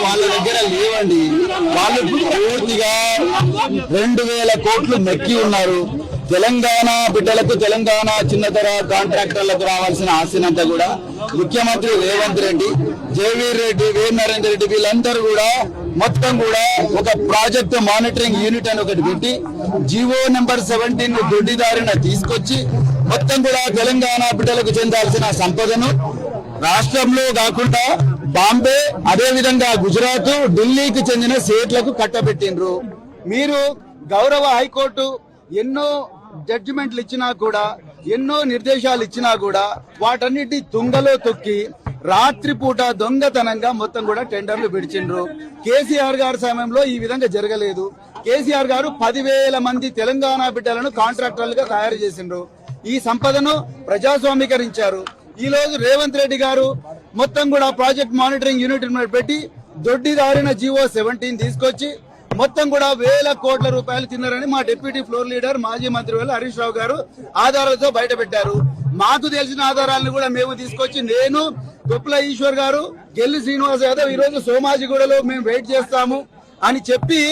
వాళ్ళ దగ్గర లేవండి. వాళ్ళు పూర్తిగా 2000 కోట్లు మెక్కి ఉన్నారు. తెలంగాణ బిడ్డలకు, తెలంగాణ చిన్నతర కాంట్రాక్టర్లకు రావాల్సిన ఆస్తినంతా కూడా ముఖ్యమంత్రి రేవంత్ రెడ్డి, జేవీర్ రెడ్డి, వేర్ నరేందర్ రెడ్డి వీళ్ళందరూ కూడా మొత్తం కూడా ఒక ప్రాజెక్ట్ మానిటరింగ్ యూనిట్ అని ఒకటి పెట్టి జీవో నెంబర్ 17 దొడ్డిదారిన తీసుకొచ్చి మొత్తం కూడా తెలంగాణ బిడ్డలకు చెందాల్సిన సంపదను రాష్ట్రంలో కాకుండా బాంబే, అదే విధంగా గుజరాత్, ఢిల్లీకి చెందిన స్టేట్లకు కట్టబెట్టిండ్రు. మీరు గౌరవ హైకోర్టు ఎన్నో జడ్జిమెంట్లు ఇచ్చినా కూడా, ఎన్నో నిర్దేశాలు ఇచ్చినా కూడా వాటన్నిటి తుంగలో తొక్కి రాత్రిపూట దొంగతనంగా మొత్తం కూడా టెండర్లు పిడిచిండ్రు. కేసీఆర్ గారి సమయంలో ఈ విధంగా జరగలేదు. కేసీఆర్ గారు 10,000 మంది తెలంగాణ బిడ్డలను కాంట్రాక్టర్లుగా తయారు చేసిండ్రు. ఈ సంపదను ప్రజాస్వామీకరించారు. ఈ రోజు రేవంత్ రెడ్డి గారు మొత్తం కూడా ప్రాజెక్ట్ మానిటరింగ్ యూనిట్ పెట్టి దొడ్డిదారిన జీవో 17 తీసుకొచ్చి మొత్తం కూడా 1000 కోట్ల రూపాయలు తిన్నారని మా డిప్యూటీ ఫ్లోర్ లీడర్, మాజీ మంత్రి హరీష్ రావు గారు ఆధారాలతో బయట పెట్టారు. మాకు తెలిసిన ఆధారాలను కూడా మేము తీసుకొచ్చి, నేను, కొప్పుల ఈశ్వర్ గారు, గెల్లి శ్రీనివాస్ యాదవ్ ఈ రోజు సోమాజిగూడలో మేము వెయిట్ చేస్తాము అని చెప్పి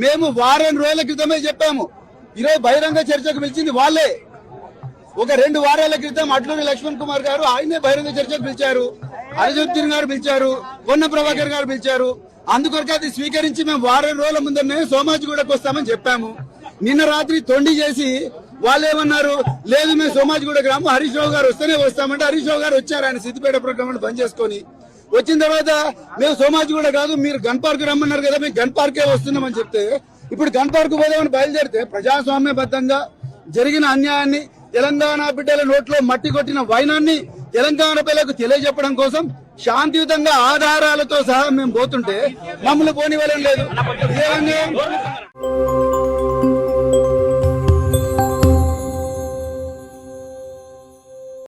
మేము వారం రోజుల క్రితమే చెప్పాము. ఈరోజు బహిరంగ చర్చకు పిలిచింది వాళ్ళే. ఒక 2 వారాల క్రితం అట్లూరి లక్ష్మణ్ కుమార్ గారు ఆయనే బహిరంగ చర్చకు పిలిచారు. అరిజుద్దీన్ గారు పిలిచారు, పొన్న ప్రభాకర్ గారు పిలిచారు. అందుకొరకు అది స్వీకరించి మేము వారం రోజుల ముందరనే సోమాజిగూడకు వస్తామని చెప్పాము. నిన్న రాత్రి తొండి చేసి వాళ్ళు ఏమన్నారు, లేదు మేము సోమాజిగూడకు రాము, హరీష్ రావు గారు వస్తేనే వస్తామంటే హరీష్ రావు గారు వచ్చారు. ఆయన సిద్దిపేట ప్రోగ్రామ్ బంద్ చేసుకుని వచ్చిన తర్వాత మేము సోమాజిగూడ కాదు, మీరు గన్ పార్క్ రమ్మన్నారు కదా, మేము గన్ పార్కే వస్తున్నామని చెప్తే ఇప్పుడు గన్ పార్క్ పోదామని బయలుదేరితే ప్రజాస్వామ్యబద్ధంగా జరిగిన అన్యాయాన్ని, తెలంగాణ బిడ్డల నోట్లో మట్టి కొట్టిన వైనాన్ని తెలంగాణ పిల్లలకు తెలియజెప్పడం కోసం శాంతియుతంగా ఆధారాలతో సహా మేము పోతుంటే మమ్మల్ని పోనివ్వడం లేదు.